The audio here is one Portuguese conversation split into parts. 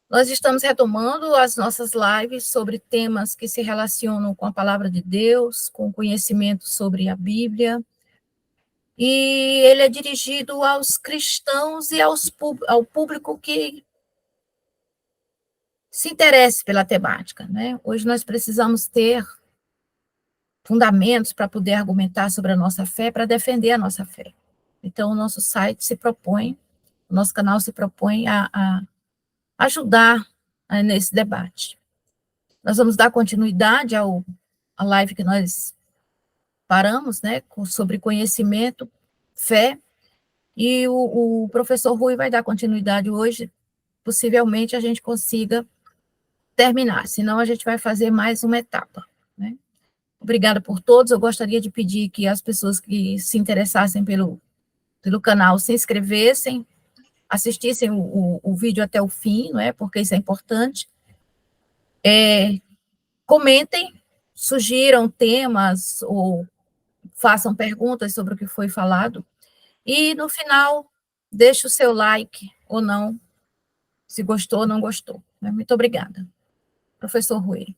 Nós estamos retomando as nossas lives sobre temas que se relacionam com a palavra de Deus, com conhecimento sobre a Bíblia, e ele é dirigido aos cristãos e ao público que se interesse pela temática, né? Hoje nós precisamos ter fundamentos para poder argumentar sobre a nossa fé, para defender a nossa fé. Então, o nosso site se propõe, o nosso canal se propõe a ajudar nesse debate. Nós vamos dar continuidade à live que nós paramos, né, sobre conhecimento, fé, e o professor Rui vai dar continuidade hoje, possivelmente a gente consiga terminar, senão a gente vai fazer mais uma etapa, né? Obrigada por todos, eu gostaria de pedir que as pessoas que se interessassem pelo canal se inscrevessem, assistissem o vídeo até o fim, não é? Porque isso é importante. Comentem, sugiram temas ou façam perguntas sobre o que foi falado. E, no final, deixe o seu like ou não, se gostou ou não gostou. Muito obrigada. Professor Rui.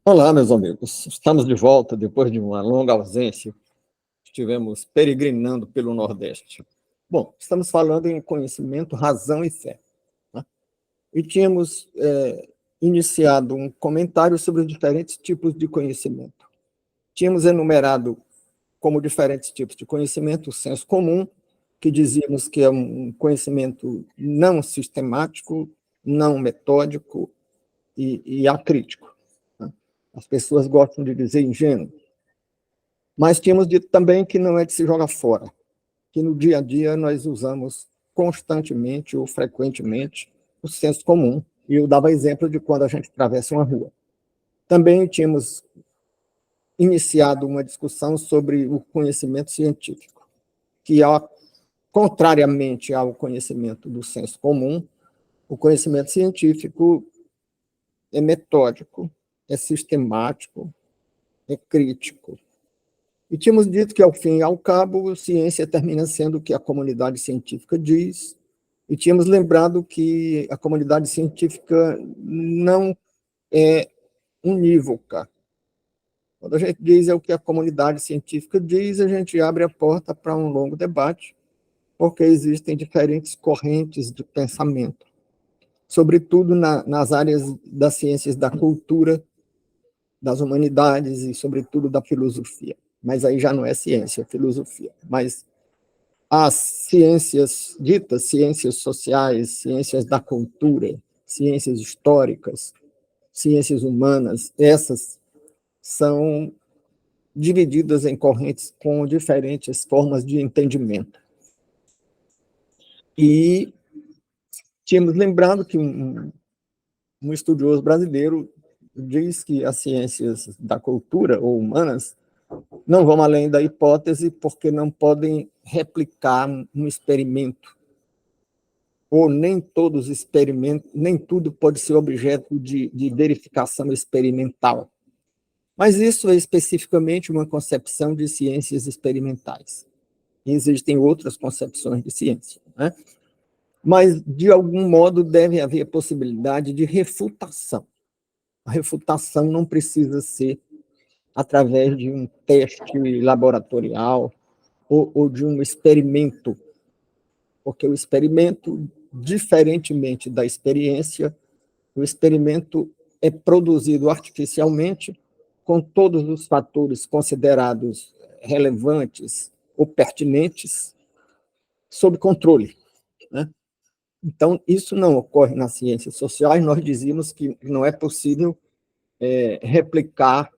Olá, meus amigos. Estamos de volta depois de uma longa ausência. Estivemos peregrinando pelo Nordeste. Bom, estamos falando em conhecimento, razão e fé, né? E tínhamos iniciado um comentário sobre os diferentes tipos de conhecimento. Tínhamos enumerado como diferentes tipos de conhecimento o senso comum, que dizíamos que é um conhecimento não sistemático, não metódico e acrítico. As pessoas gostam de dizer ingênuo. Mas tínhamos dito também que não é de se jogar fora, que no dia a dia nós usamos constantemente ou frequentemente o senso comum, e eu dava exemplo de quando a gente atravessa uma rua. Também tínhamos iniciado uma discussão sobre o conhecimento científico, que, contrariamente ao conhecimento do senso comum, o conhecimento científico é metódico, é sistemático, é crítico. E tínhamos dito que, ao fim e ao cabo, a ciência termina sendo o que a comunidade científica diz, e tínhamos lembrado que a comunidade científica não é unívoca. Quando a gente diz é o que a comunidade científica diz, a gente abre a porta para um longo debate, porque existem diferentes correntes de pensamento, sobretudo nas áreas das ciências da cultura, das humanidades e, sobretudo, da filosofia. Mas aí já não é ciência, é filosofia. Mas as ciências ditas, ciências sociais, ciências da cultura, ciências históricas, ciências humanas, essas são divididas em correntes com diferentes formas de entendimento. E tínhamos lembrado que um estudioso brasileiro diz que as ciências da cultura ou humanas não vão além da hipótese porque não podem replicar um experimento, ou nem todos os experimentos, nem tudo pode ser objeto de verificação experimental. Mas isso é especificamente uma concepção de ciências experimentais. E existem outras concepções de ciência, né? Mas, de algum modo, deve haver possibilidade de refutação. A refutação não precisa ser através de um teste laboratorial ou de um experimento, porque o experimento, diferentemente da experiência, o experimento é produzido artificialmente com todos os fatores considerados relevantes ou pertinentes sob controle, né? Então, isso não ocorre nas ciências sociais. Nós dizíamos que não é possível replicar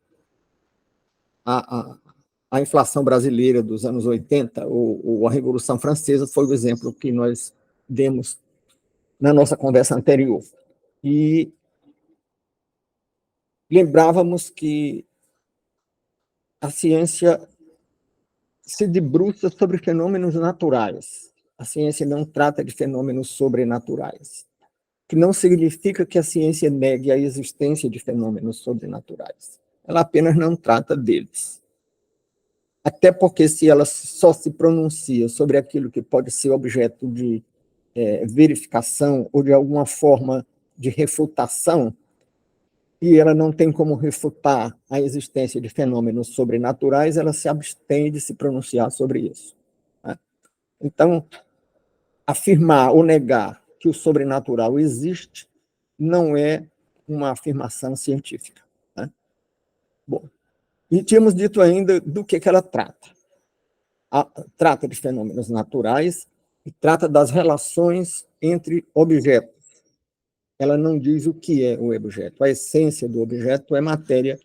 a inflação brasileira dos anos 80 ou a Revolução Francesa, foi o exemplo que nós demos na nossa conversa anterior. E lembrávamos que a ciência se debruça sobre fenômenos naturais. A ciência não trata de fenômenos sobrenaturais, que não significa que a ciência negue a existência de fenômenos sobrenaturais. Ela apenas não trata deles. Até porque, se ela só se pronuncia sobre aquilo que pode ser objeto de verificação ou, de alguma forma, de refutação, e ela não tem como refutar a existência de fenômenos sobrenaturais, ela se abstém de se pronunciar sobre isso. Né? Então, afirmar ou negar que o sobrenatural existe não é uma afirmação científica. Né? Bom, e tínhamos dito ainda do que ela trata. Trata de fenômenos naturais e trata das relações entre objetos. Ela não diz o que é o objeto. A essência do objeto é matéria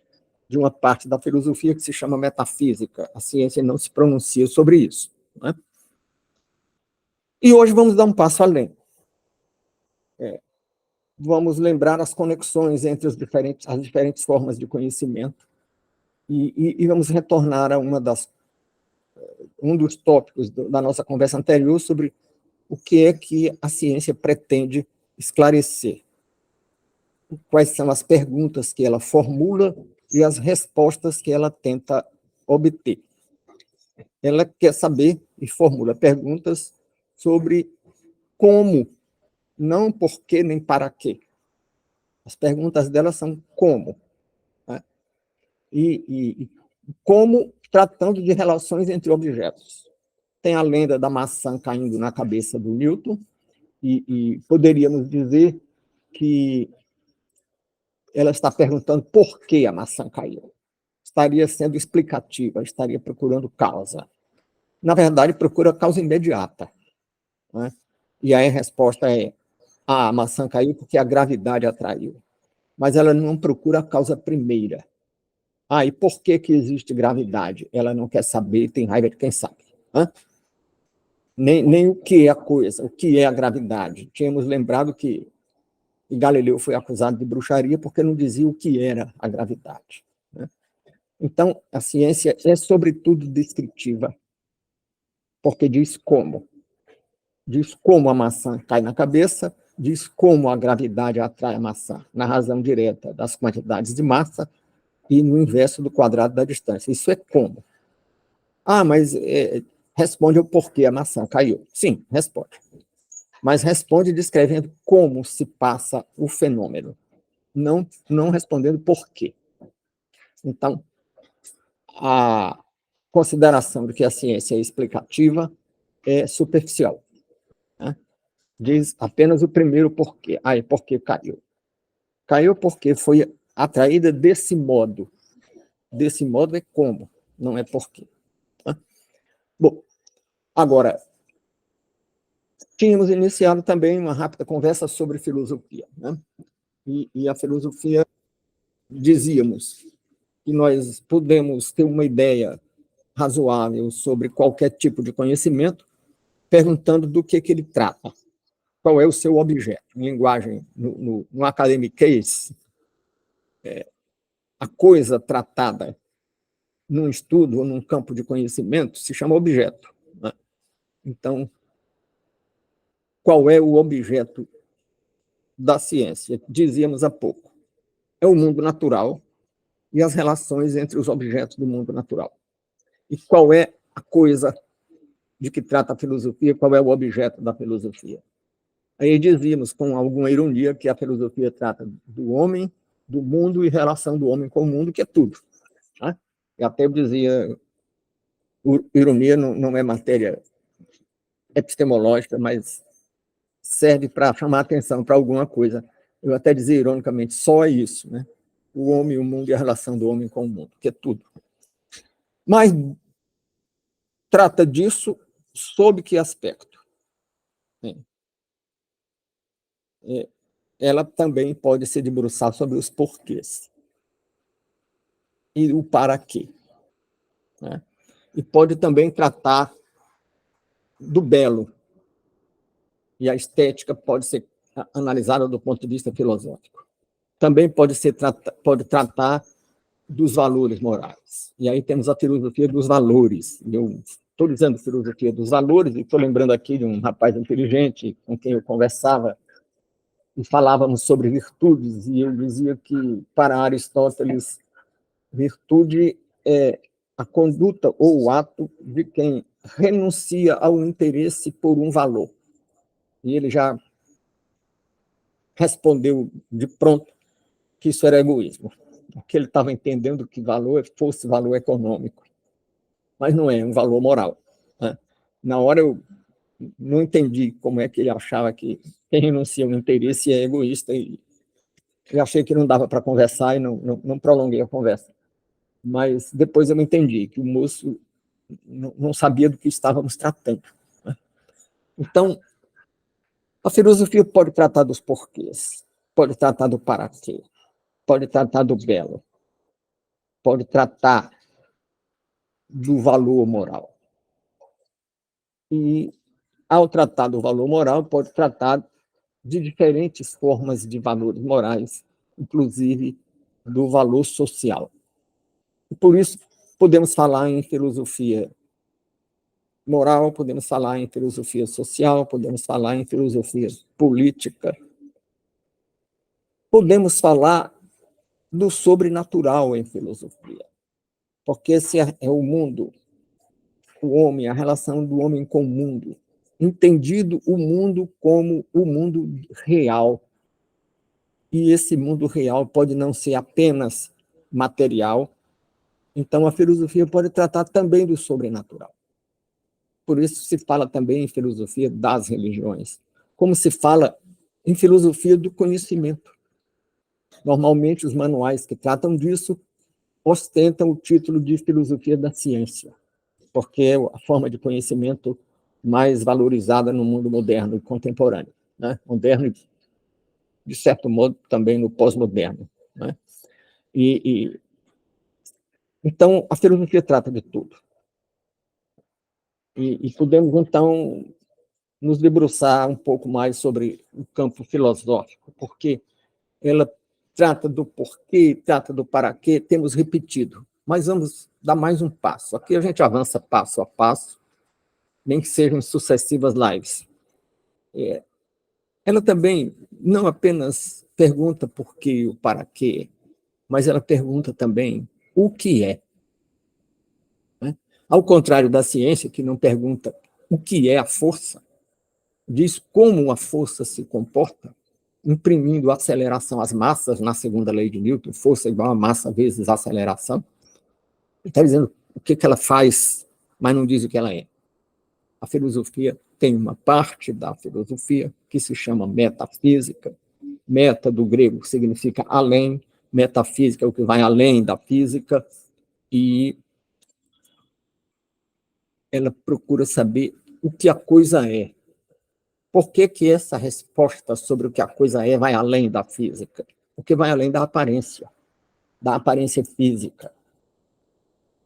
de uma parte da filosofia que se chama metafísica. A ciência não se pronuncia sobre isso. Né? E hoje vamos dar um passo além. Vamos lembrar as conexões entre as diferentes formas de conhecimento e vamos retornar a um dos tópicos da nossa conversa anterior sobre o que é que a ciência pretende esclarecer. Quais são as perguntas que ela formula e as respostas que ela tenta obter. Ela quer saber e formula perguntas sobre como, não por quê nem para quê. As perguntas dela são como. Né? E como tratando de relações entre objetos. Tem a lenda da maçã caindo na cabeça do Newton, e poderíamos dizer que ela está perguntando por que a maçã caiu. Estaria sendo explicativa, estaria procurando causa. Na verdade, procura causa imediata. Né? E aí a resposta é: a maçã caiu porque a gravidade atraiu. Mas ela não procura a causa primeira. E por que existe gravidade? Ela não quer saber, tem raiva de quem sabe. Né? Nem o que é a coisa, o que é a gravidade. Tínhamos lembrado que Galileu foi acusado de bruxaria porque não dizia o que era a gravidade. Né? Então, a ciência é, sobretudo, descritiva, porque diz como. Diz como a maçã cai na cabeça, diz como a gravidade atrai a maçã, na razão direta das quantidades de massa e no inverso do quadrado da distância. Isso é como. Mas responde o porquê a maçã caiu. Sim, responde. Mas responde descrevendo como se passa o fenômeno, não respondendo por quê. Então, a consideração de que a ciência é explicativa é superficial. Né? Diz apenas o primeiro porquê. Por que caiu? Caiu porque foi atraída desse modo. Desse modo é como, não é porquê. Né? Bom, agora, tínhamos iniciado também uma rápida conversa sobre filosofia. Né? E a filosofia, dizíamos que nós podemos ter uma ideia razoável sobre qualquer tipo de conhecimento, perguntando do que ele trata, qual é o seu objeto. Em linguagem, no academiquez, a coisa tratada num estudo ou num campo de conhecimento se chama objeto. Né? Então, qual é o objeto da ciência? Dizíamos há pouco. É o mundo natural e as relações entre os objetos do mundo natural. E qual é a coisa de que trata a filosofia, qual é o objeto da filosofia? Aí dizíamos, com alguma ironia, que a filosofia trata do homem, do mundo e relação do homem com o mundo, que é tudo. Né? E até eu dizia, ironia não é matéria epistemológica, mas serve para chamar atenção para alguma coisa. Eu até dizia ironicamente, só isso, né? O homem, o mundo e a relação do homem com o mundo, que é tudo. Mas trata disso sob que aspecto? Ela também pode se debruçar sobre os porquês e o para quê. Né? E pode também tratar do belo. E a estética pode ser analisada do ponto de vista filosófico. Também pode tratar dos valores morais. E aí temos a filosofia dos valores. Eu estou dizendo filosofia dos valores, e estou lembrando aqui de um rapaz inteligente com quem eu conversava, e falávamos sobre virtudes, e eu dizia que, para Aristóteles, virtude é a conduta ou o ato de quem renuncia ao interesse por um valor. E ele já respondeu de pronto que isso era egoísmo, porque ele estava entendendo que valor fosse valor econômico, mas não é um valor moral, né? Na hora eu não entendi como é que ele achava que quem renuncia ao interesse é egoísta, e eu achei que não dava para conversar e não prolonguei a conversa. Mas depois eu entendi que o moço não sabia do que estávamos tratando, né? Então, a filosofia pode tratar dos porquês, pode tratar do para quê, pode tratar do belo, pode tratar do valor moral. E, ao tratar do valor moral, pode tratar de diferentes formas de valores morais, inclusive do valor social. E por isso, podemos falar em filosofia moral, podemos falar em filosofia social, podemos falar em filosofia política, podemos falar do sobrenatural em filosofia, porque esse é o mundo, o homem, a relação do homem com o mundo, entendido o mundo como o mundo real. E esse mundo real pode não ser apenas material, então a filosofia pode tratar também do sobrenatural. Por isso se fala também em filosofia das religiões, como se fala em filosofia do conhecimento. Normalmente os manuais que tratam disso ostentam o título de filosofia da ciência, porque é a forma de conhecimento mais valorizada no mundo moderno e contemporâneo, né? Moderno e, de certo modo, também no pós-moderno, né? Então, a filosofia trata de tudo. E podemos, então, nos debruçar um pouco mais sobre o campo filosófico, porque ela trata do porquê, trata do para quê, temos repetido, mas vamos dar mais um passo. Aqui a gente avança passo a passo, nem que sejam sucessivas lives. Ela também não apenas pergunta por quê, o para quê, mas ela pergunta também o que é. Né? Ao contrário da ciência, que não pergunta o que é a força, diz como a força se comporta, imprimindo aceleração às massas na segunda lei de Newton, força igual a massa vezes aceleração. Ele está dizendo o que ela faz, mas não diz o que ela é. A filosofia tem uma parte da filosofia que se chama metafísica. Meta, do grego, significa além, metafísica é o que vai além da física, e ela procura saber o que a coisa é. Por que essa resposta sobre o que a coisa é vai além da física? Porque vai além da aparência física.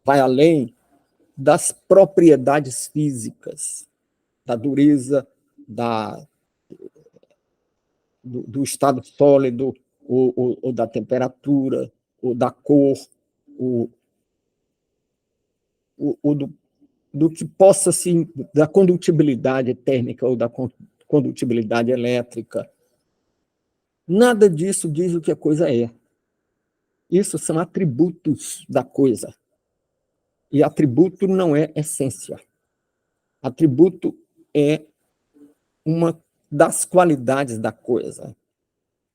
Vai além das propriedades físicas, da dureza, do estado sólido, ou da temperatura, ou da cor, ou do que possa se, da condutibilidade térmica ou da condutibilidade elétrica. Nada disso diz o que a coisa é. Isso são atributos da coisa. E atributo não é essência. Atributo é uma das qualidades da coisa.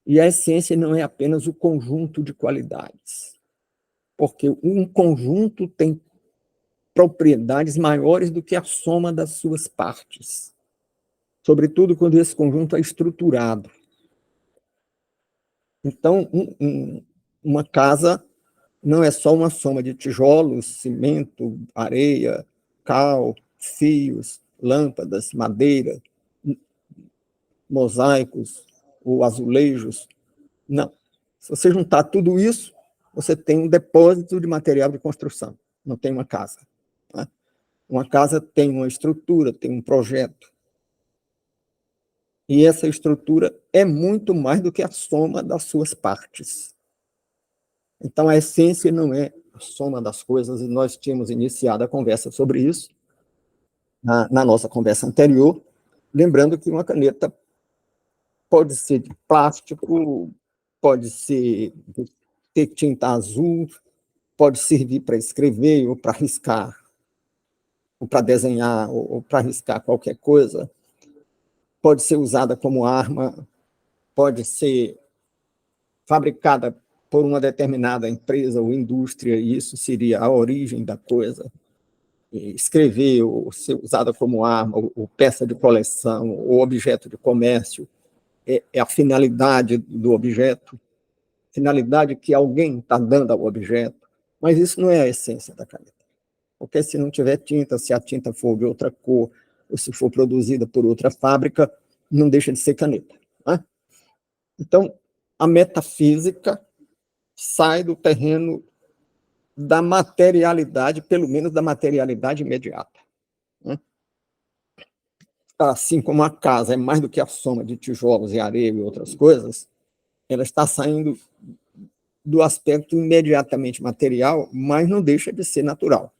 E a essência não é apenas o conjunto de qualidades. Porque um conjunto tem propriedades maiores do que a soma das suas partes. Sobretudo quando esse conjunto é estruturado. Então, uma casa não é só uma soma de tijolos, cimento, areia, cal, fios, lâmpadas, madeira, mosaicos ou azulejos. Não. Se você juntar tudo isso, você tem um depósito de material de construção. Não tem uma casa. Né? Uma casa tem uma estrutura, tem um projeto. E essa estrutura é muito mais do que a soma das suas partes. Então, a essência não é a soma das coisas, e nós tínhamos iniciado a conversa sobre isso na nossa conversa anterior, lembrando que uma caneta pode ser de plástico, pode ter tinta azul, pode servir para escrever, ou para riscar, ou para desenhar, ou para riscar qualquer coisa, pode ser usada como arma, pode ser fabricada por uma determinada empresa ou indústria, e isso seria a origem da coisa. Escrever, ou ser usada como arma, ou peça de coleção, ou objeto de comércio, é a finalidade do objeto, finalidade que alguém está dando ao objeto, mas isso não é a essência da caneta. Porque se não tiver tinta, se a tinta for de outra cor, ou se for produzida por outra fábrica, não deixa de ser caneta, né? Então, a metafísica sai do terreno da materialidade, pelo menos da materialidade imediata, né? Assim como a casa é mais do que a soma de tijolos e areia e outras coisas, ela está saindo do aspecto imediatamente material, mas não deixa de ser natural.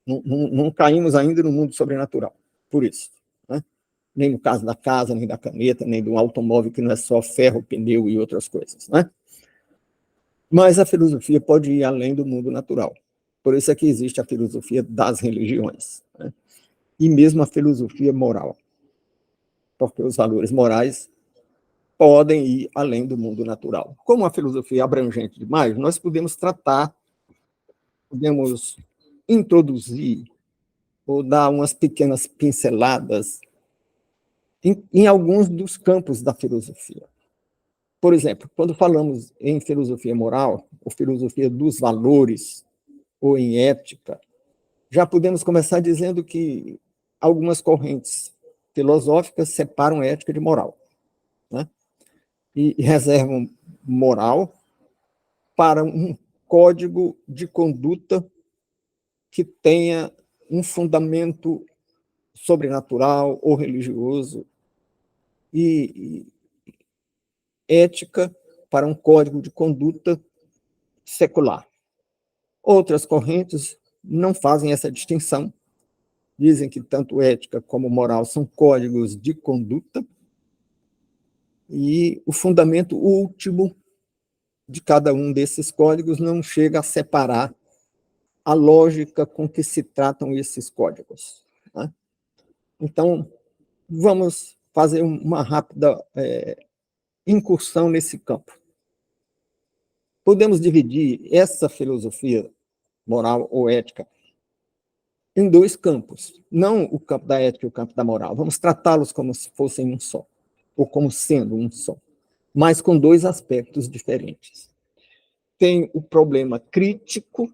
Não caímos ainda no mundo sobrenatural, por isso, né? Nem no caso da casa, nem da caneta, nem do automóvel, que não é só ferro, pneu e outras coisas, né? Mas a filosofia pode ir além do mundo natural. Por isso é que existe a filosofia das religiões, né? E mesmo a filosofia moral, porque os valores morais podem ir além do mundo natural. Como a filosofia é abrangente demais, nós podemos tratar, podemos introduzir ou dar umas pequenas pinceladas em alguns dos campos da filosofia. Por exemplo, quando falamos em filosofia moral, ou filosofia dos valores, ou em ética, já podemos começar dizendo que algumas correntes filosóficas separam ética de moral, né? E reservam moral para um código de conduta que tenha um fundamento sobrenatural ou religioso, e ética para um código de conduta secular. Outras correntes não fazem essa distinção, dizem que tanto ética como moral são códigos de conduta, e o fundamento último de cada um desses códigos não chega a separar a lógica com que se tratam esses códigos, né? Então, vamos fazer uma rápida incursão nesse campo. Podemos dividir essa filosofia moral ou ética em dois campos, não o campo da ética e o campo da moral. Vamos tratá-los como se fossem um só, ou como sendo um só, mas com dois aspectos diferentes. Tem o problema crítico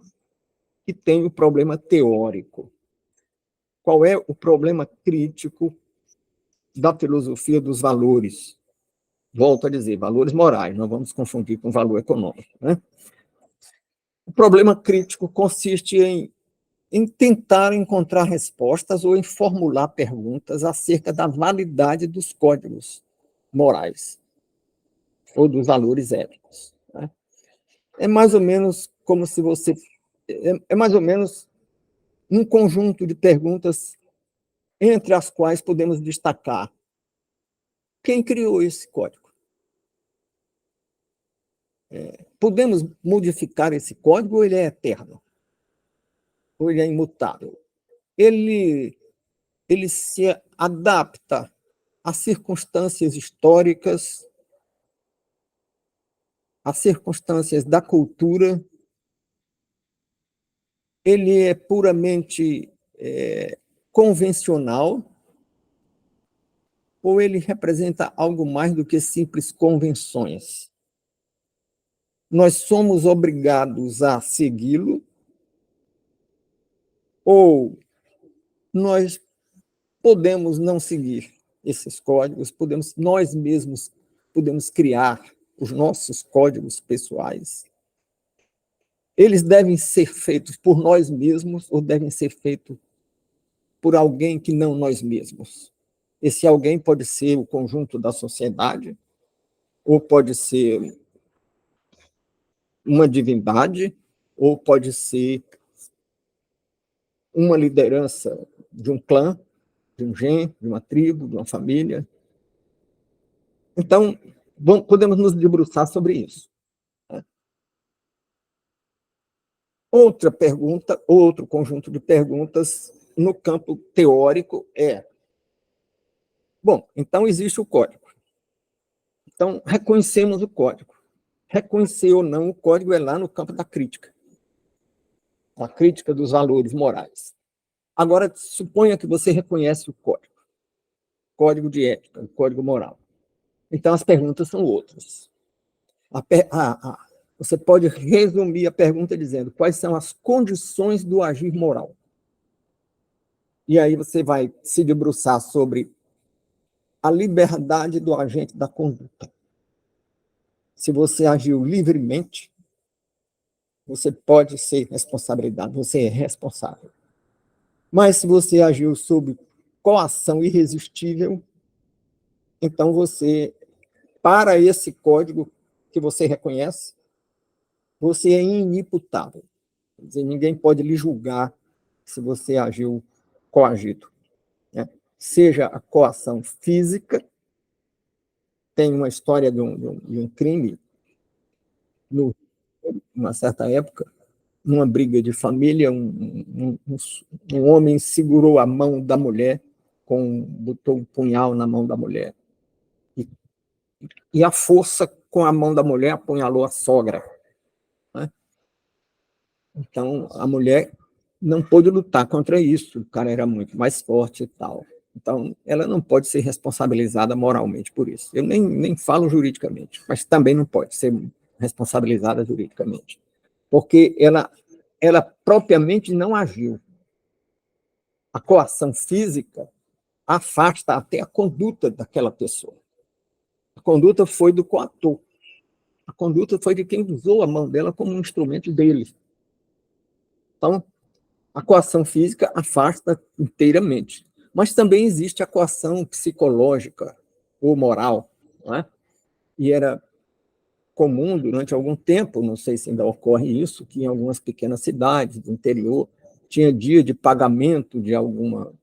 e tem o problema teórico. Qual é o problema crítico da filosofia dos valores? Volto a dizer, valores morais, não vamos confundir com valor econômico, né? O problema crítico consiste em tentar encontrar respostas ou em formular perguntas acerca da validade dos códigos morais ou dos valores éticos, né? É mais ou menos como se você... É mais ou menos um conjunto de perguntas entre as quais podemos destacar: quem criou esse código? Podemos modificar esse código ou ele é eterno? Ou ele é imutável? Ele se adapta às circunstâncias históricas, às circunstâncias da cultura? Ele é puramente convencional, ou ele representa algo mais do que simples convenções? Nós somos obrigados a segui-lo, ou nós podemos não seguir esses códigos, nós mesmos podemos criar os nossos códigos pessoais? Eles devem ser feitos por nós mesmos ou devem ser feitos por alguém que não nós mesmos? Esse alguém pode ser o conjunto da sociedade, ou pode ser uma divindade, ou pode ser uma liderança de um clã, de um gênero, de uma tribo, de uma família. Então, podemos nos debruçar sobre isso, né? Outra pergunta, outro conjunto de perguntas no campo teórico é: bom, então existe o código. Então, reconhecemos o código. Reconhecer ou não o código é lá no campo da crítica. A crítica dos valores morais. Agora, suponha que você reconhece o código de ética, o código moral. Então, as perguntas são outras. Você pode resumir a pergunta dizendo quais são as condições do agir moral. E aí você vai se debruçar sobre a liberdade do agente da conduta. Se você agiu livremente, você pode ser responsabilizado, você é responsável. Mas se você agiu sob coação irresistível, então você, para esse código que você reconhece, você é inimputável. Quer dizer, ninguém pode lhe julgar se você agiu coagido. Né? Seja a coação física, tem uma história de um crime, numa certa época, numa briga de família, um homem segurou a mão da mulher, botou um punhal na mão da mulher, e a força com a mão da mulher apunhalou a sogra. Né? Então, a mulher não pôde lutar contra isso, o cara era muito mais forte e tal. Então, ela não pode ser responsabilizada moralmente por isso. Eu nem falo juridicamente, mas também não pode ser responsabilizada juridicamente, porque ela propriamente não agiu. A coação física afasta até a conduta daquela pessoa. A conduta foi do coator. A conduta foi de quem usou a mão dela como um instrumento dele. Então, a coação física afasta inteiramente. Mas também existe a coação psicológica ou moral. Não é? E era comum durante algum tempo, não sei se ainda ocorre isso, que em algumas pequenas cidades do interior tinha dia de pagamento de alguma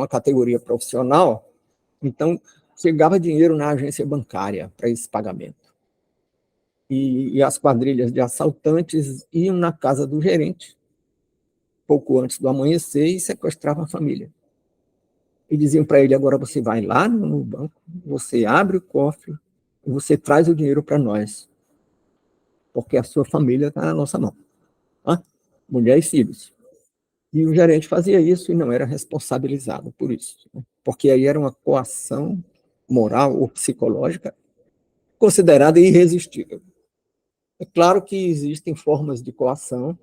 categoria profissional, então chegava dinheiro na agência bancária para esse pagamento. E as quadrilhas de assaltantes iam na casa do gerente, pouco antes do amanhecer, e sequestravam a família. E diziam para ele, agora você vai lá no banco, você abre o cofre, e você traz o dinheiro para nós, porque a sua família está na nossa mão. Mulher e filhos. E o gerente fazia isso e não era responsabilizado por isso, porque aí era uma coação moral ou psicológica considerada irresistível. É claro que existem formas de coação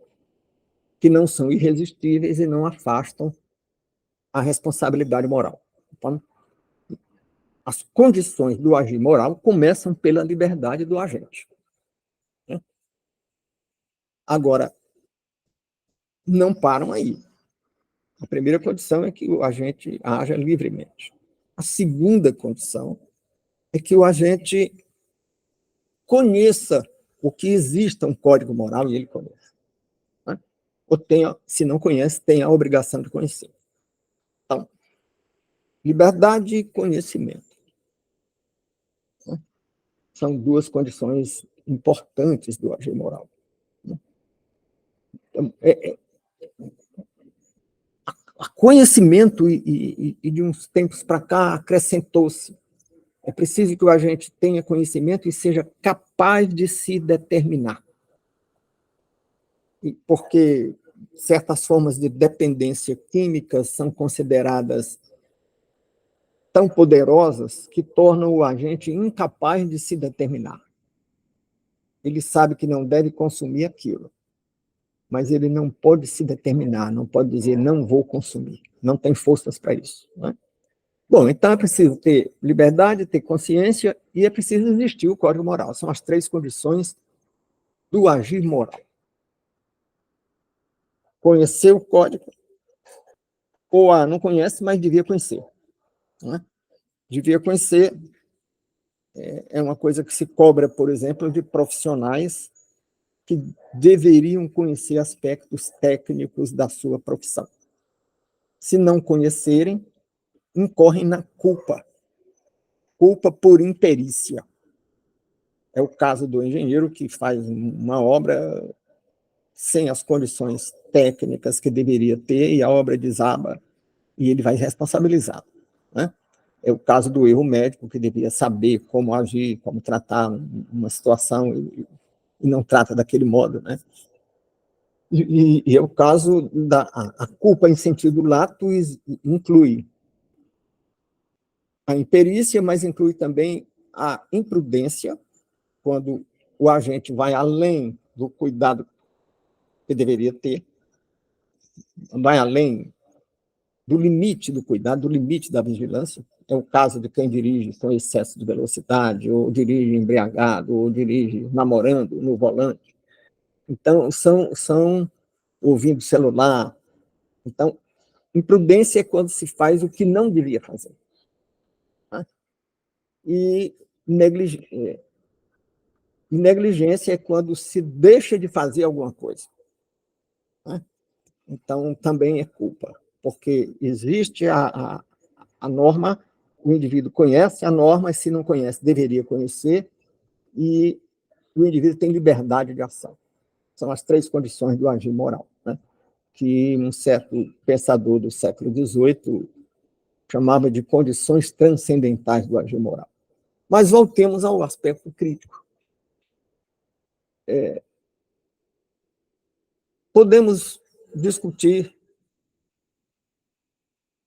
que não são irresistíveis e não afastam a responsabilidade moral. Então, as condições do agir moral começam pela liberdade do agente. Agora, não param aí. A primeira condição é que o agente haja livremente. A segunda condição é que o agente conheça o que exista um código moral e ele conheça. Né? Ou tenha, se não conhece, tem a obrigação de conhecer. Então, liberdade e conhecimento. Né? São duas condições importantes do agir moral. Né? Então, conhecimento, e de uns tempos para cá, acrescentou-se. É preciso que o agente tenha conhecimento e seja capaz de se determinar. Porque certas formas de dependência química são consideradas tão poderosas que tornam o agente incapaz de se determinar. Ele sabe que não deve consumir aquilo, mas ele não pode se determinar, não pode dizer não vou consumir, não tem forças para isso. Né? Bom, então é preciso ter liberdade, ter consciência e é preciso existir o código moral. São as três condições do agir moral. Conhecer o código, ou não conhece, mas devia conhecer. Né? Devia conhecer é uma coisa que se cobra, por exemplo, de profissionais que deveriam conhecer aspectos técnicos da sua profissão. Se não conhecerem, incorrem na culpa por imperícia. É o caso do engenheiro que faz uma obra sem as condições técnicas que deveria ter e a obra desaba e ele vai responsabilizado. Né? É o caso do erro médico, que devia saber como agir, como tratar uma situação e não trata daquele modo, né? E é o caso da a culpa em sentido lato inclui a imperícia, mas inclui também a imprudência, quando o agente vai além do cuidado que deveria ter, vai além do limite do cuidado, do limite da vigilância. É o caso de quem dirige com excesso de velocidade, ou dirige embriagado, ou dirige namorando no volante. Então, são ouvindo celular. Então, imprudência é quando se faz o que não devia fazer. Tá? E negligência é quando se deixa de fazer alguma coisa. Tá? Então, também é culpa, porque existe a norma, o indivíduo conhece a norma, e se não conhece, deveria conhecer, e o indivíduo tem liberdade de ação. São as 3 condições do agir moral, né? Que um certo pensador do século XVIII chamava de condições transcendentais do agir moral. Mas voltemos ao aspecto crítico. Podemos discutir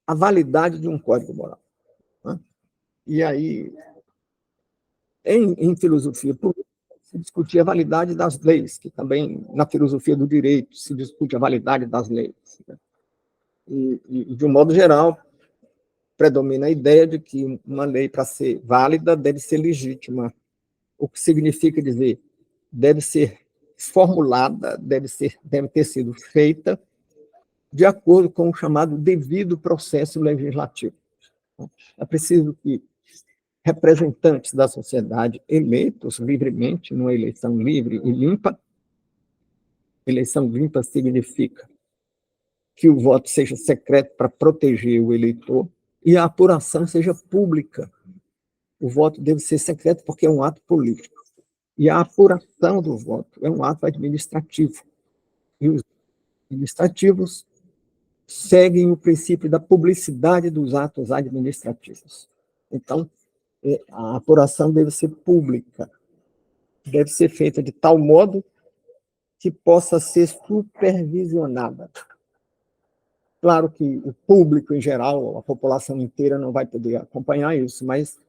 a validade de um código moral, né? E aí, em filosofia política, se discutia a validade das leis, que também na filosofia do direito se discute a validade das leis, né? E, de um modo geral, predomina a ideia de que uma lei, para ser válida, deve ser legítima, o que significa dizer, deve ser formulada, deve ter sido feita de acordo com o chamado devido processo legislativo. É preciso que representantes da sociedade, eleitos livremente, numa eleição livre e limpa, eleição limpa significa que o voto seja secreto para proteger o eleitor e a apuração seja pública. O voto deve ser secreto porque é um ato político. E a apuração do voto é um ato administrativo. E os administrativos seguem o princípio da publicidade dos atos administrativos. Então, a apuração deve ser pública, deve ser feita de tal modo que possa ser supervisionada. Claro que o público em geral, a população inteira não vai poder acompanhar isso, mas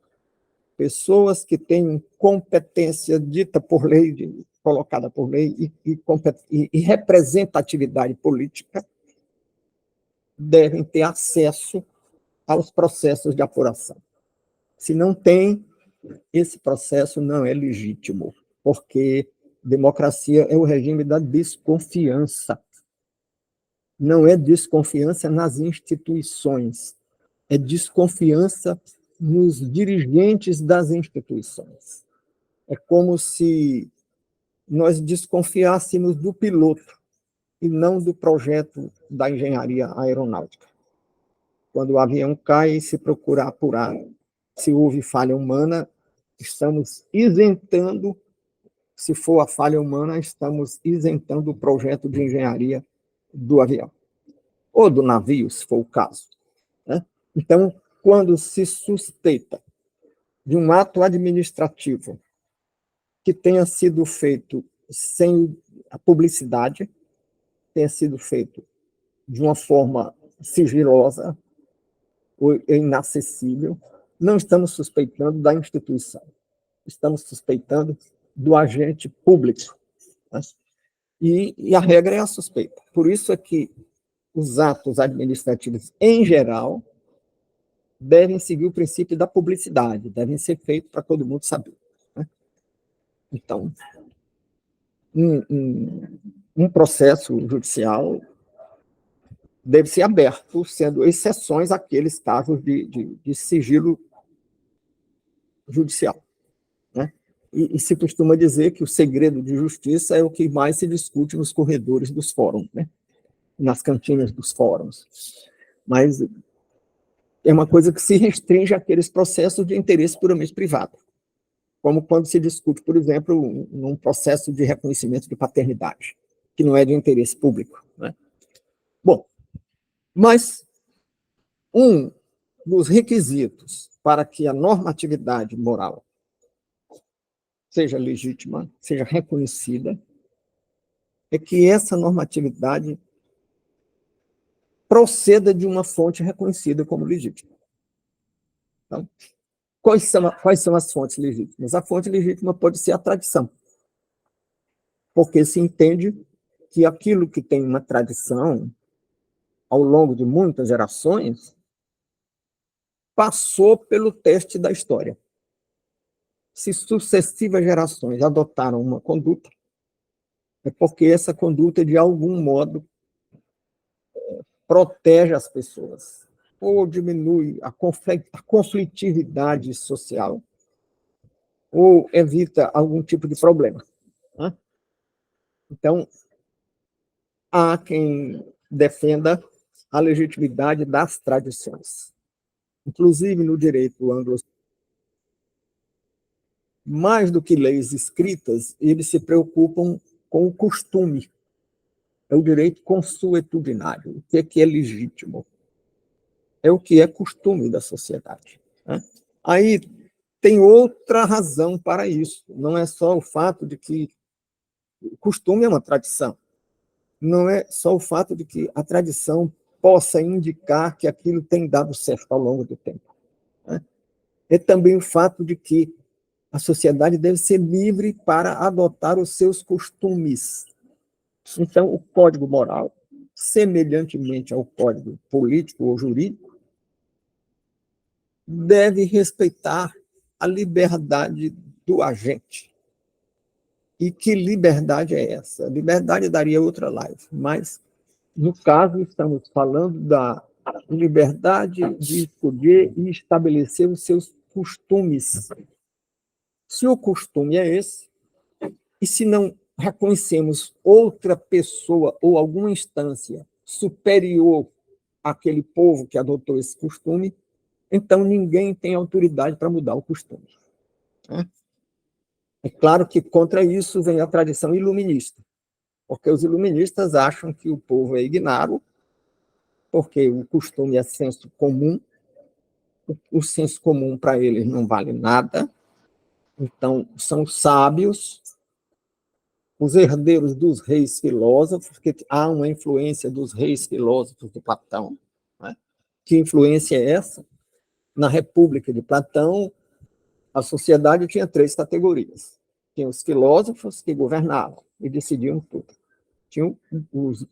pessoas que têm competência dita por lei, colocada por lei, e representatividade política, devem ter acesso aos processos de apuração. Se não tem, esse processo não é legítimo, porque democracia é o regime da desconfiança. Não é desconfiança nas instituições, é desconfiança nos dirigentes das instituições. É como se nós desconfiássemos do piloto e não do projeto da engenharia aeronáutica. Quando o avião cai, se procura apurar se houve falha humana, estamos isentando, se for a falha humana, estamos isentando o projeto de engenharia do avião, ou do navio, se for o caso, né? Então, quando se suspeita de um ato administrativo que tenha sido feito sem a publicidade, tenha sido feito de uma forma sigilosa ou inacessível, não estamos suspeitando da instituição, estamos suspeitando do agente público, né? E a regra é a suspeita. Por isso é que os atos administrativos, em geral, devem seguir o princípio da publicidade, devem ser feitos para todo mundo saber, né? Então, um processo judicial deve ser aberto, sendo exceções aqueles casos de sigilo judicial, né? E se costuma dizer que o segredo de justiça é o que mais se discute nos corredores dos fóruns, né? Nas cantinas dos fóruns. Mas é uma coisa que se restringe àqueles processos de interesse puramente privado, como quando se discute, por exemplo, num processo de reconhecimento de paternidade, que não é de interesse público, né? Bom, mas um dos requisitos para que a normatividade moral seja legítima, seja reconhecida, é que essa normatividade proceda de uma fonte reconhecida como legítima. Então, quais são as fontes legítimas? A fonte legítima pode ser a tradição, porque se entende que aquilo que tem uma tradição ao longo de muitas gerações passou pelo teste da história. Se sucessivas gerações adotaram uma conduta, é porque essa conduta, de algum modo, protege as pessoas, ou diminui a conflitividade social, ou evita algum tipo de problema. Né? Então, há quem defenda a legitimidade das tradições. Inclusive, no direito anglo-saxão, mais do que leis escritas, eles se preocupam com o costume. É o direito consuetudinário. O que é legítimo? É o que é costume da sociedade. Né? Aí tem outra razão para isso. Não é só o fato de que o costume é uma tradição. Não é só o fato de que a tradição possa indicar que aquilo tem dado certo ao longo do tempo. Né? É também o fato de que a sociedade deve ser livre para adotar os seus costumes. Então, o código moral, semelhantemente ao código político ou jurídico, deve respeitar a liberdade do agente. E que liberdade é essa? Liberdade daria outra live, mas, no caso, estamos falando da liberdade de escolher e estabelecer os seus costumes. Se o costume é esse, e se não reconhecemos outra pessoa ou alguma instância superior àquele povo que adotou esse costume, então ninguém tem autoridade para mudar o costume. Né? É claro que contra isso vem a tradição iluminista, porque os iluministas acham que o povo é ignaro, porque o costume é senso comum, o senso comum para eles não vale nada, então são sábios, os herdeiros dos reis filósofos, que há uma influência dos reis filósofos de Platão. Né? Que influência é essa? Na República de Platão, a sociedade tinha 3 categorias. Tinha os filósofos que governavam e decidiam tudo. Tinham os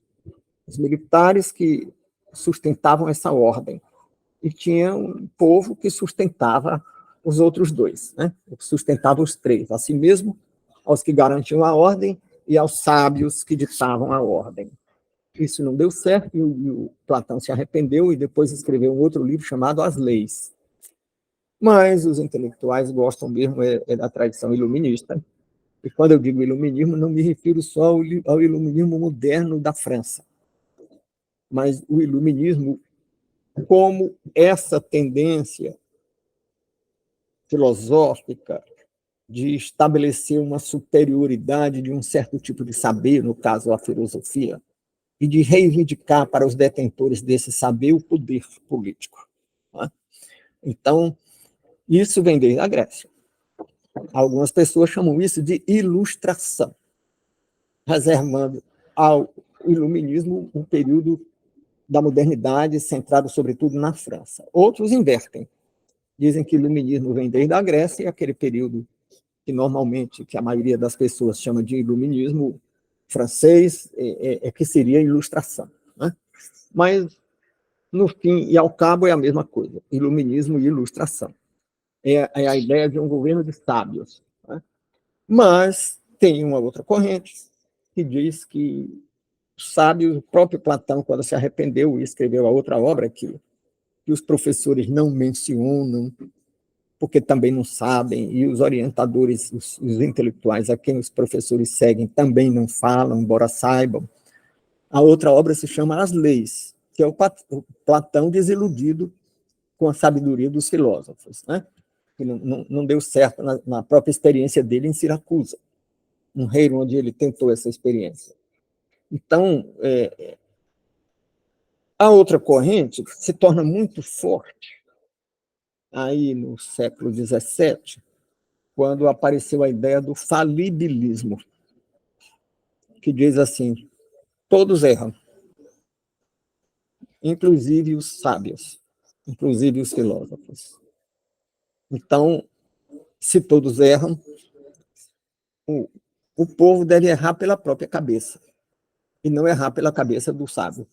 militares que sustentavam essa ordem. E tinha um povo que sustentava os outros 2, né? Que sustentava os 3. Assim mesmo, aos que garantiam a ordem e aos sábios que ditavam a ordem. Isso não deu certo e o Platão se arrependeu e depois escreveu um outro livro chamado As Leis. Mas os intelectuais gostam mesmo da tradição iluminista. E quando eu digo iluminismo, não me refiro só ao iluminismo moderno da França, mas o iluminismo como essa tendência filosófica de estabelecer uma superioridade de um certo tipo de saber, no caso a filosofia, e de reivindicar para os detentores desse saber o poder político. Né? Então, isso vem desde a Grécia. Algumas pessoas chamam isso de ilustração, reservando ao iluminismo um período da modernidade centrado sobretudo na França. Outros invertem. Dizem que o iluminismo vem desde a Grécia, e aquele período que normalmente, que a maioria das pessoas chama de iluminismo francês, que seria a ilustração. Né? Mas, no fim e ao cabo, é a mesma coisa, iluminismo e ilustração. É a ideia de um governo de sábios. Né? Mas tem uma outra corrente que diz que os sábios, o próprio Platão, quando se arrependeu e escreveu a outra obra, que os professores não mencionam, porque também não sabem, e os orientadores, os intelectuais a quem os professores seguem também não falam, embora saibam. A outra obra se chama As Leis, que é o Platão desiludido com a sabedoria dos filósofos, né? Que não deu certo na própria experiência dele em Siracusa, um reino onde ele tentou essa experiência. Então, a outra corrente se torna muito forte aí no século XVII, quando apareceu a ideia do falibilismo, que diz assim: todos erram, inclusive os sábios, inclusive os filósofos. Então, se todos erram, o povo deve errar pela própria cabeça, e não errar pela cabeça do sábio.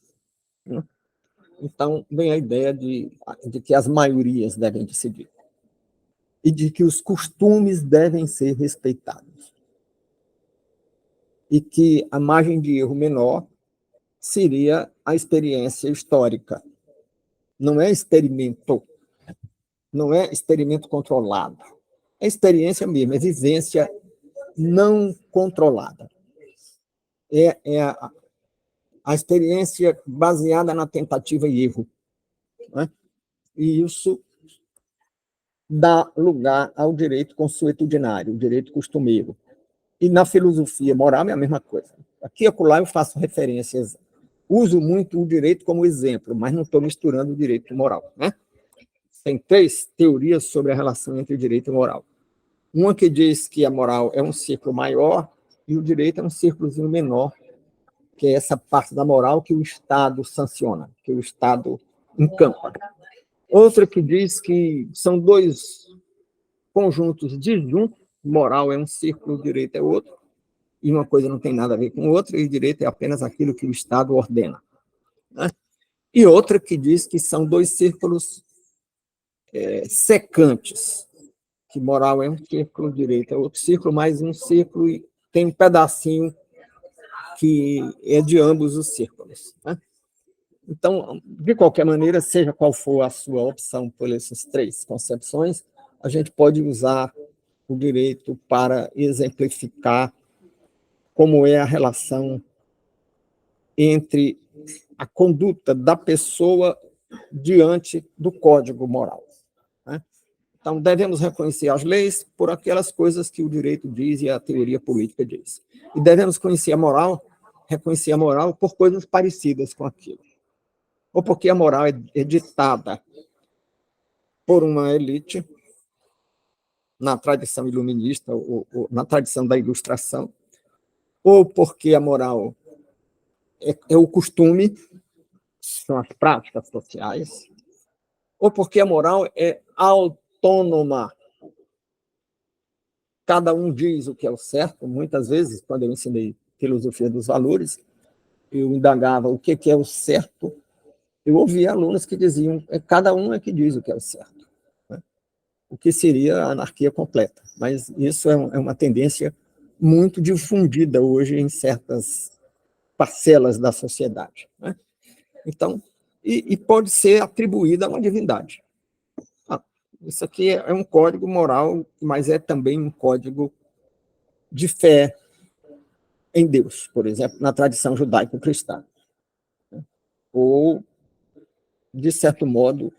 Então, vem a ideia de que as maiorias devem decidir, e de que os costumes devem ser respeitados, e que a margem de erro menor seria a experiência histórica. Não é experimento, não é experimento controlado. É experiência mesmo, é vivência não controlada. É a experiência baseada na tentativa e erro. Né? E isso dá lugar ao direito consuetudinário, o direito costumeiro. E na filosofia moral é a mesma coisa. Aqui e acolá eu faço referências, uso muito o direito como exemplo, mas não estou misturando o direito e moral. Né? Tem 3 teorias sobre a relação entre direito e moral. Uma que diz que a moral é um círculo maior e o direito é um círculozinho menor, que é essa parte da moral que o Estado sanciona, que o Estado encampa. Outra que diz que são 2 conjuntos disjuntos, moral é um círculo, direito é outro, e uma coisa não tem nada a ver com outra, e direito é apenas aquilo que o Estado ordena. Né? E outra que diz que são 2 círculos secantes, que moral é um círculo, direito é outro círculo, mais um círculo e tem um pedacinho que é de ambos os círculos. Né? Então, de qualquer maneira, seja qual for a sua opção por essas 3 concepções, a gente pode usar o direito para exemplificar como é a relação entre a conduta da pessoa diante do código moral. Né? Então, devemos reconhecer as leis por aquelas coisas que o direito diz e a teoria política diz. E devemos reconhecer a moral por coisas parecidas com aquilo. Ou porque a moral é ditada por uma elite, na tradição iluminista, ou na tradição da Ilustração, ou porque a moral é o costume, são as práticas sociais, ou porque a moral é autônoma. Cada um diz o que é o certo. Muitas vezes, quando eu ensinei filosofia dos valores, eu indagava o que é o certo, eu ouvia alunos que diziam cada um é que diz o que é o certo. Né? O que seria a anarquia completa. Mas isso é uma tendência muito difundida hoje em certas parcelas da sociedade. Né? Então, e pode ser atribuída a uma divindade. Isso aqui é um código moral, mas é também um código de fé em Deus, por exemplo, na tradição judaico-cristã. Ou, de certo modo,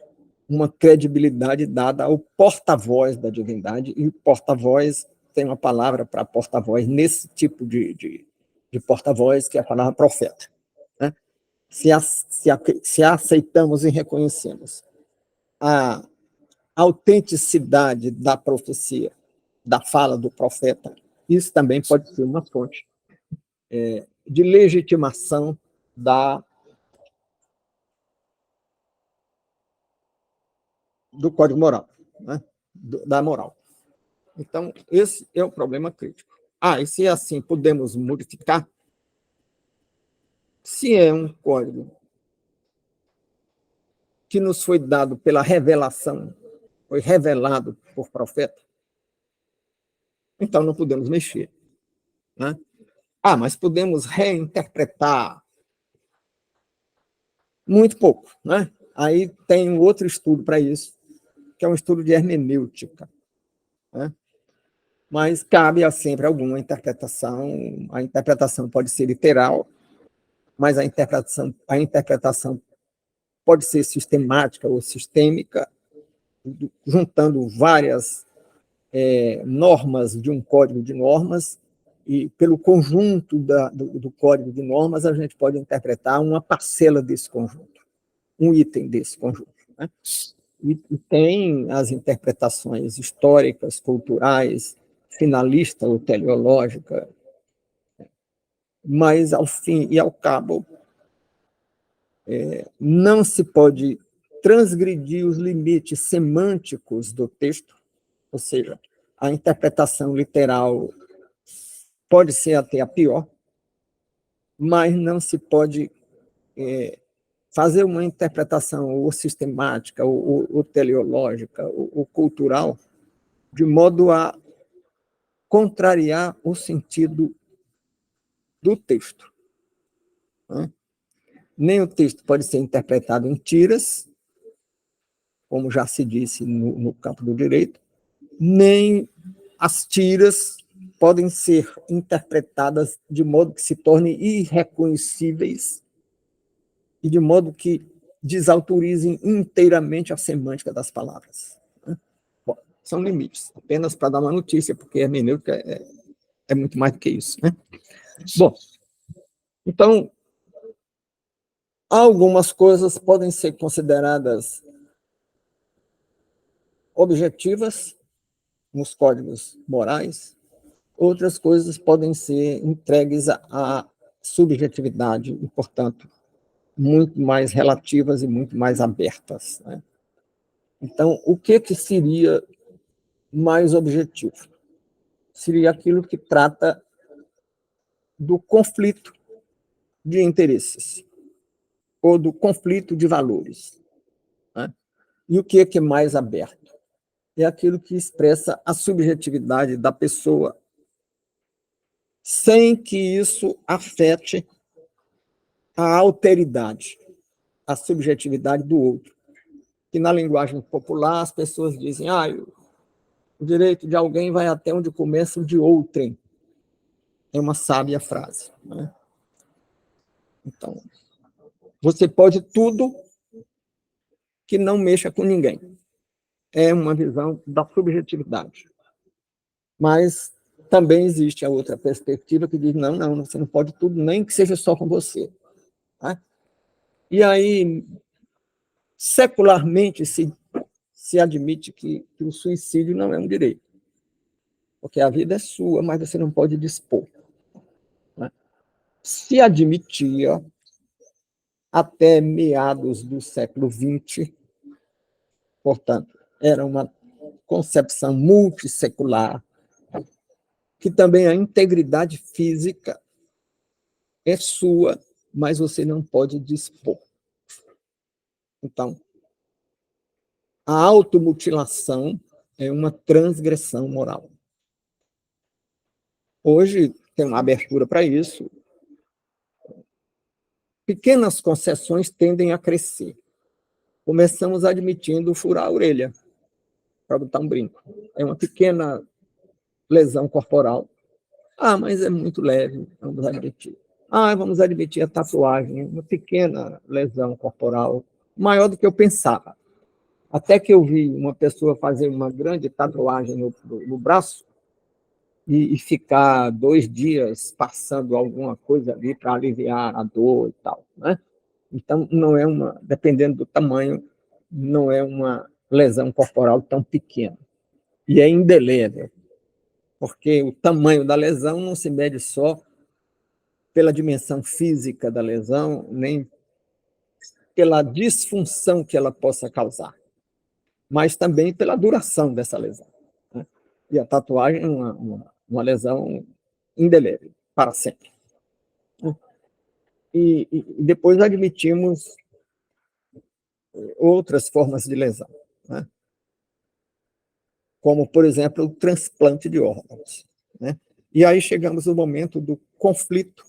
uma credibilidade dada ao porta-voz da divindade, e o porta-voz tem uma palavra para porta-voz nesse tipo de porta-voz, que é a palavra profeta. Né? Se aceitamos e reconhecemos a autenticidade da profecia, da fala do profeta, isso também pode ser uma fonte de legitimação do código moral, né? Da moral. Então, esse é o problema crítico. E se é assim, podemos modificar? Se é um código que nos foi dado pela revelação, foi revelado por profeta, então não podemos mexer. Né? Mas podemos reinterpretar muito pouco. Né? Aí tem um outro estudo para isso, que é um estudo de hermenêutica. Né? Mas cabe sempre alguma interpretação. A interpretação pode ser literal, mas a interpretação pode ser sistemática ou sistêmica, juntando várias normas de um código de normas, e pelo conjunto do código de normas a gente pode interpretar uma parcela desse conjunto, um item desse conjunto. Né? e tem as interpretações históricas, culturais, finalista ou teleológica, mas, ao fim e ao cabo, não se pode transgredir os limites semânticos do texto, ou seja, a interpretação literal pode ser até a pior, mas não se pode fazer uma interpretação ou sistemática, ou teleológica, ou cultural, de modo a contrariar o sentido do texto, né? Nem o texto pode ser interpretado em tiras, como já se disse no campo do direito, nem as tiras podem ser interpretadas de modo que se tornem irreconhecíveis e de modo que desautorizem inteiramente a semântica das palavras. Bom, são limites, apenas para dar uma notícia, porque a hermenêutica é muito mais do que isso, né? Bom, então, algumas coisas podem ser consideradas objetivas nos códigos morais, outras coisas podem ser entregues à subjetividade e, portanto, muito mais relativas e muito mais abertas, né? Então, o que seria mais objetivo? Seria aquilo que trata do conflito de interesses ou do conflito de valores, né? E o que é mais aberto? É aquilo que expressa a subjetividade da pessoa sem que isso afete a alteridade, a subjetividade do outro. Que na linguagem popular as pessoas dizem: o direito de alguém vai até onde começa o de outrem. É uma sábia frase, né? Então, você pode tudo que não mexa com ninguém. É uma visão da subjetividade. Mas também existe a outra perspectiva que diz: não, você não pode tudo, nem que seja só com você, né? E aí, secularmente, se admite que o suicídio não é um direito, porque a vida é sua, mas você não pode dispor, né? Se admitia, até meados do século XX, portanto, era uma concepção multissecular, que também a integridade física é sua, mas você não pode dispor. Então, a automutilação é uma transgressão moral. Hoje tem uma abertura para isso. Pequenas concessões tendem a crescer. Começamos admitindo furar a orelha, para botar um brinco. É uma pequena lesão corporal. Mas é muito leve, vamos admitir. Vamos admitir a tatuagem, uma pequena lesão corporal, maior do que eu pensava. Até que eu vi uma pessoa fazer uma grande tatuagem no braço e ficar 2 dias passando alguma coisa ali para aliviar a dor e tal, né? Então, não é dependendo do tamanho, não é uma lesão corporal tão pequena. E é indelével, porque o tamanho da lesão não se mede só pela dimensão física da lesão, nem pela disfunção que ela possa causar, mas também pela duração dessa lesão, né? E a tatuagem é uma lesão indelével, para sempre. E depois admitimos outras formas de lesão, né? Como, por exemplo, o transplante de órgãos, né? E aí chegamos no momento do conflito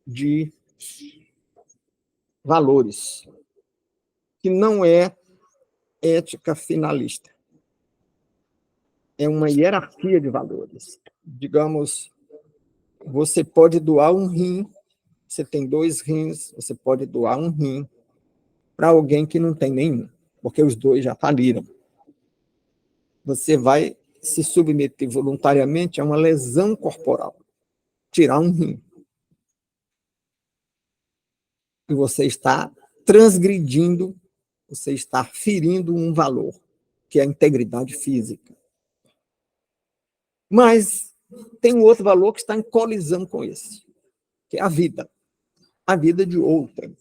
de valores, que não é ética finalista, é uma hierarquia de valores. Digamos, você pode doar um rim, você tem 2 rins, você pode doar um rim para alguém que não tem nenhum, porque os 2 já faliram. Você vai se submeter voluntariamente a uma lesão corporal, tirar um rim. E você está transgredindo você está ferindo um valor, que é a integridade física. Mas tem um outro valor que está em colisão com esse, que é a vida de outrem.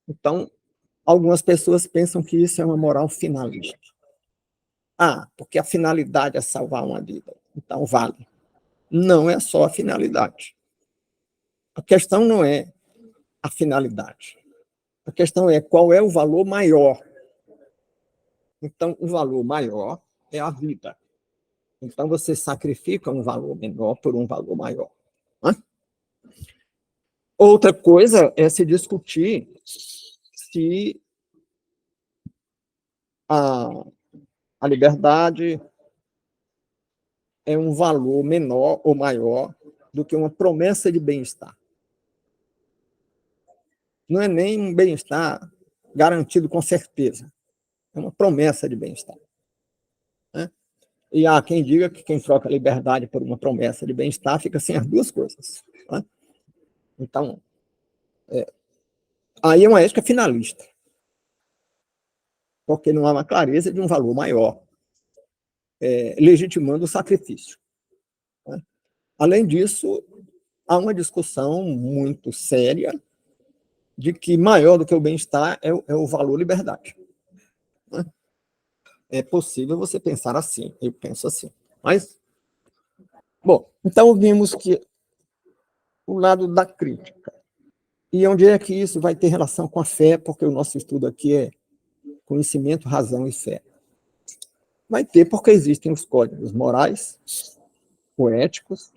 Então, algumas pessoas pensam que isso é uma moral finalista. Porque a finalidade é salvar uma vida, então vale. Não é só a finalidade. A questão não é a finalidade. A questão é qual é o valor maior. Então, o valor maior é a vida. Então, você sacrifica um valor menor por um valor maior. Outra coisa é se discutir se a liberdade é um valor menor ou maior do que uma promessa de bem-estar. Não é nem um bem-estar garantido com certeza. É uma promessa de bem-estar. Né? E há quem diga que quem troca a liberdade por uma promessa de bem-estar fica sem as duas coisas. Né? Então, aí é uma ética finalista, porque não há uma clareza de um valor maior, legitimando o sacrifício. Né? Além disso, há uma discussão muito séria de que maior do que o bem-estar é o valor liberdade. Né? É possível você pensar assim, eu penso assim. Mas, bom, então vimos que o lado da crítica. E onde é que isso vai ter relação com a fé, porque o nosso estudo aqui é conhecimento, razão e fé. Vai ter porque existem os códigos morais, poéticos,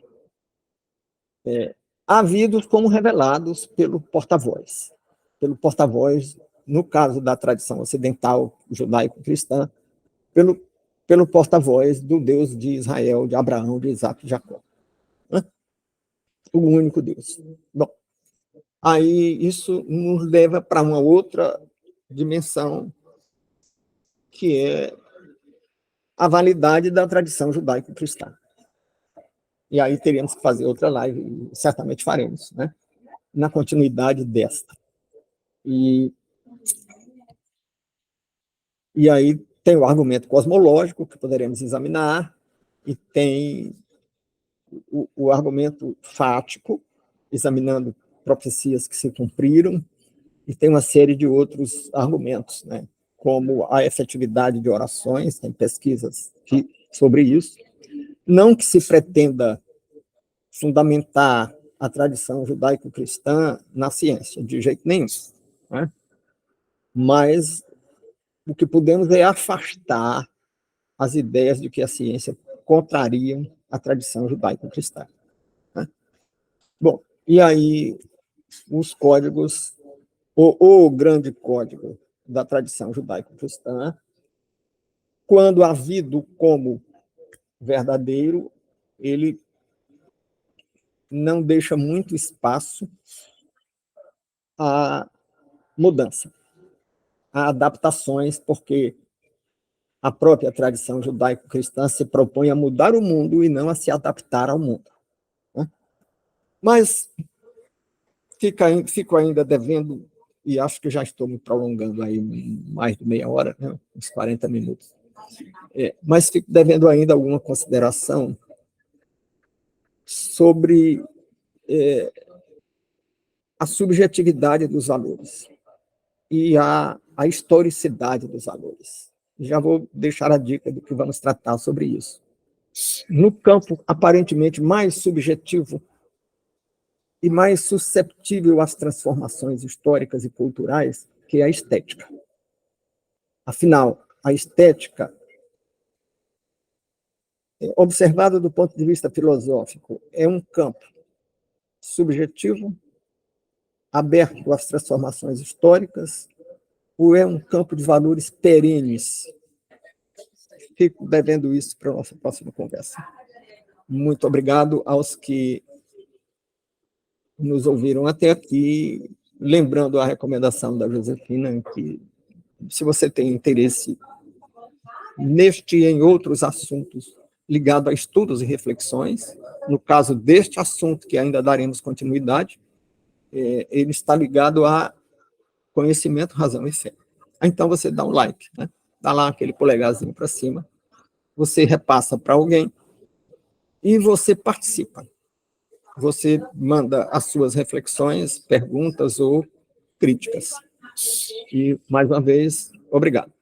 havidos como revelados pelo porta-voz. Pelo porta-voz, no caso da tradição ocidental judaico-cristã, pelo porta-voz do Deus de Israel, de Abraão, de Isaac e de Jacó. Né? O único Deus. Bom, aí isso nos leva para uma outra dimensão, que é a validade da tradição judaico-cristã. E aí teríamos que fazer outra live, e certamente faremos, né? Na continuidade desta. E aí tem o argumento cosmológico, que poderemos examinar, e tem o argumento fático, examinando profecias que se cumpriram, e tem uma série de outros argumentos, né? Como a efetividade de orações, tem pesquisas sobre isso. Não que se pretenda fundamentar a tradição judaico-cristã na ciência, de jeito nenhum. Né? Mas o que podemos é afastar as ideias de que a ciência contrariam a tradição judaico-cristã. Né? Bom, e aí os códigos, o grande código da tradição judaico-cristã, quando havido como verdadeiro, ele não deixa muito espaço à mudança, a adaptações, porque a própria tradição judaico-cristã se propõe a mudar o mundo e não a se adaptar ao mundo. Né? Mas fico ainda devendo, e acho que já estou me prolongando aí mais de meia hora, né? Uns 40 minutos. Mas fico devendo ainda alguma consideração sobre a subjetividade dos valores e a historicidade dos valores. Já vou deixar a dica do que vamos tratar sobre isso. No campo aparentemente mais subjetivo e mais susceptível às transformações históricas e culturais, que é a estética. Afinal, a estética, observada do ponto de vista filosófico, é um campo subjetivo, aberto às transformações históricas, ou é um campo de valores perenes? Fico devendo isso para a nossa próxima conversa. Muito obrigado aos que nos ouviram até aqui, lembrando a recomendação da Josefina, que se você tem interesse neste e em outros assuntos ligados a estudos e reflexões, no caso deste assunto, que ainda daremos continuidade, ele está ligado a conhecimento, razão e fé. então você dá um like, né? Dá lá aquele polegarzinho para cima, você repassa para alguém e você participa. Você manda as suas reflexões, perguntas ou críticas. E, mais uma vez, obrigado.